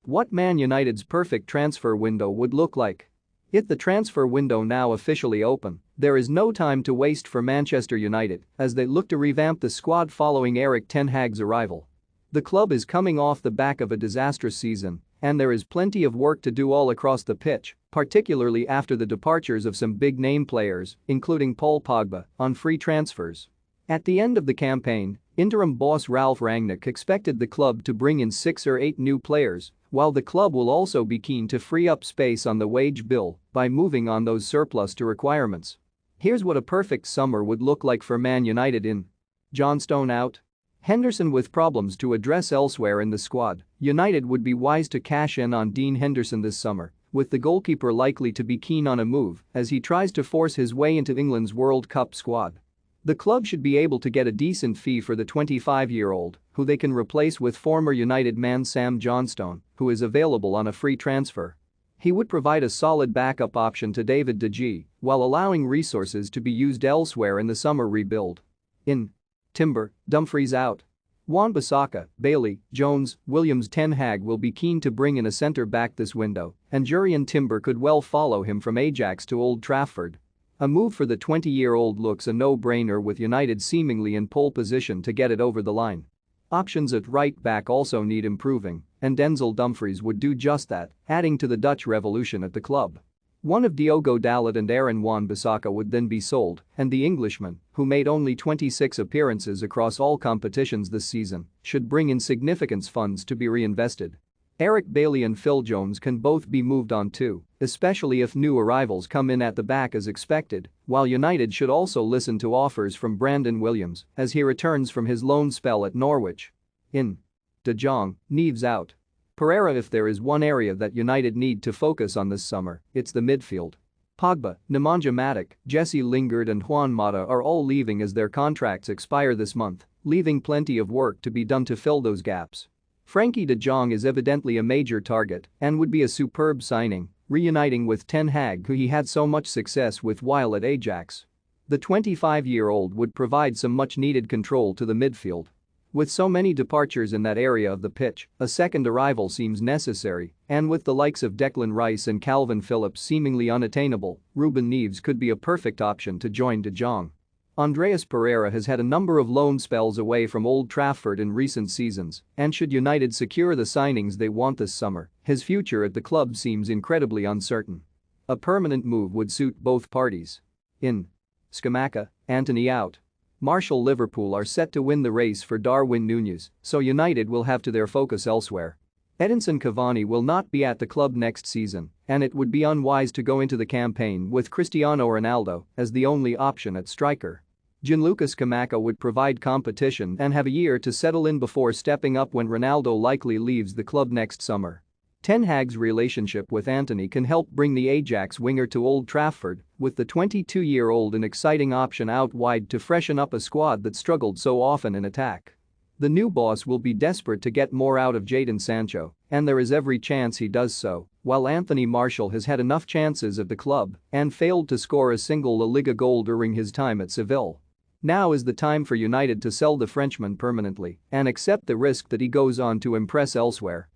What Man United's perfect transfer window would look like. With the transfer window now officially open, there is no time to waste for Manchester United as they look to revamp the squad following Erik ten Hag's arrival. The club is coming off the back of a disastrous season, and there is plenty of work to do all across the pitch, particularly after the departures of some big-name players, including Paul Pogba, on free transfers. At the end of the campaign, interim boss Ralf Rangnick expected the club to bring in 6 or 8 new players, while the club will also be keen to free up space on the wage bill by moving on those surplus to requirements. Here's what a perfect summer would look like for Man United in: John Stone out, Henderson with problems to address elsewhere in the squad, United would be wise to cash in on Dean Henderson this summer, with the goalkeeper likely to be keen on a move as he tries to force his way into England's World Cup squad. The club should be able to get a decent fee for the 25-year-old, who they can replace with former United man Sam Johnstone, who is available on a free transfer. He would provide a solid backup option to David De Gea while allowing resources to be used elsewhere in the summer rebuild. In: Timber, Dumfries out, Wan-Bissaka, Bailey, Jones, Williams. Ten Hag will be keen to bring in a centre-back this window, and Jurrien Timber could well follow him from Ajax to Old Trafford. A move for the 20-year-old looks a no-brainer with United seemingly in pole position to get it over the line. Options at right-back also need improving, and Denzel Dumfries would do just that, adding to the Dutch revolution at the club. One of Diogo Dalot and Aaron Wan-Bissaka would then be sold, and the Englishman, who made only 26 appearances across all competitions this season, should bring in significant funds to be reinvested. Eric Bailly and Phil Jones can both be moved on too, especially if new arrivals come in at the back as expected, while United should also listen to offers from Brandon Williams as he returns from his loan spell at Norwich. In: De Jong, Neves out, Pereira. If there is one area that United need to focus on this summer, it's the midfield. Pogba, Nemanja Matic, Jesse Lingard and Juan Mata are all leaving as their contracts expire this month, leaving plenty of work to be done to fill those gaps. Frenkie de Jong is evidently a major target and would be a superb signing, reuniting with Ten Hag, who he had so much success with while at Ajax. The 25-year-old would provide some much-needed control to the midfield. With so many departures in that area of the pitch, a second arrival seems necessary, and with the likes of Declan Rice and Calvin Phillips seemingly unattainable, Ruben Neves could be a perfect option to join de Jong. Andreas Pereira has had a number of loan spells away from Old Trafford in recent seasons, and should United secure the signings they want this summer, his future at the club seems incredibly uncertain. A permanent move would suit both parties. In: Scamacca, Antony out, Martial. Liverpool are set to win the race for Darwin Núñez, so United will have to their focus elsewhere. Edinson Cavani will not be at the club next season, and it would be unwise to go into the campaign with Cristiano Ronaldo as the only option at striker. Gianluca Scamacca would provide competition and have a year to settle in before stepping up when Ronaldo likely leaves the club next summer. Ten Hag's relationship with Antony can help bring the Ajax winger to Old Trafford, with the 22-year-old an exciting option out wide to freshen up a squad that struggled so often in attack. The new boss will be desperate to get more out of Jadon Sancho, and there is every chance he does so, while Anthony Martial has had enough chances at the club and failed to score a single La Liga goal during his time at Seville. Now is the time for United to sell the Frenchman permanently and accept the risk that he goes on to impress elsewhere.